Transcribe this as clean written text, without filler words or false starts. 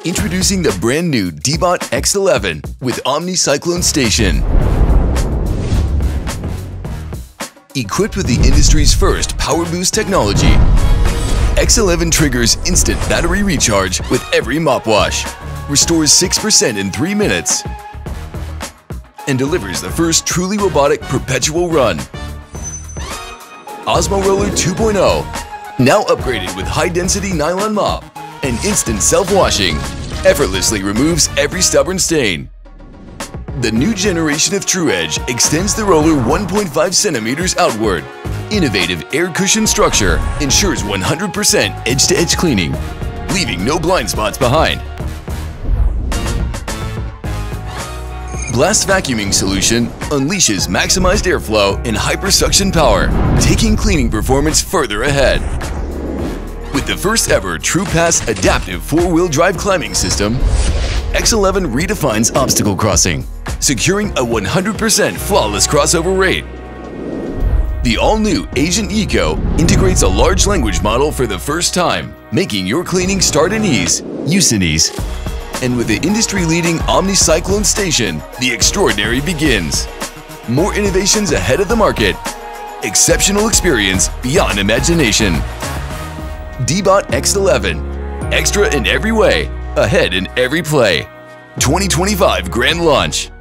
Introducing the brand new DEEBOT X11 with OmniCyclone Station. Equipped with the industry's first PowerBoost technology, X11 triggers instant battery recharge with every mop wash, restores 6% in 3 minutes, and delivers the first truly robotic perpetual run. OZMO ROLLER 2.0, now upgraded with high-density nylon mop and instant self-washing, effortlessly removes every stubborn stain. The new generation of TruEdge extends the roller 1.5 centimeters outward. Innovative air cushion structure ensures 100% edge-to-edge cleaning, leaving no blind spots behind. Blast vacuuming solution unleashes maximized airflow and hypersuction power, taking cleaning performance further ahead. With the first ever TruePass adaptive 4-wheel drive climbing system, X11 redefines obstacle crossing, securing a 100% flawless crossover rate. The all-new Agent Eco integrates a large language model for the first time, making your cleaning start in ease, use in ease. And with the industry-leading OmniCyclone Station, the extraordinary begins. More innovations ahead of the market. Exceptional experience beyond imagination. DEEBOT X11. Extra in every way, ahead in every play. 2025 Grand Launch.